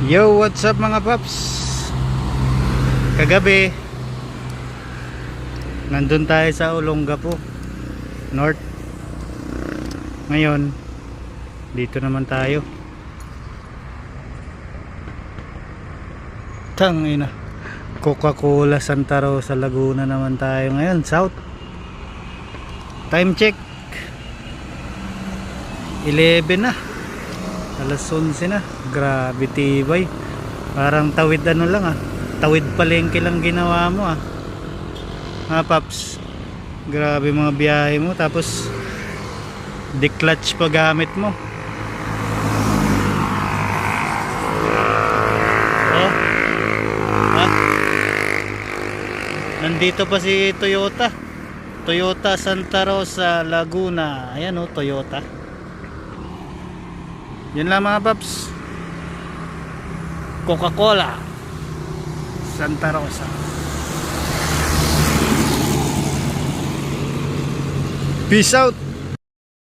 Yo, what's up mga paps? Kagabi nandun tayo sa Olongapo North. Ngayon dito naman tayo. Tangina, Coca-Cola Santa Rosa Laguna naman tayo ngayon, South. Time check 11 na, alas 11 na. Grabe tibay, parang tawid ano lang tawid palengke lang ginawa mo paps. Grabe mga biyahe mo, tapos di-clutch pa gamit mo. Nandito pa si Toyota Santa Rosa Laguna. Ayan Toyota. Yun lang mga paps. Coca-Cola Santa Rosa. Peace out.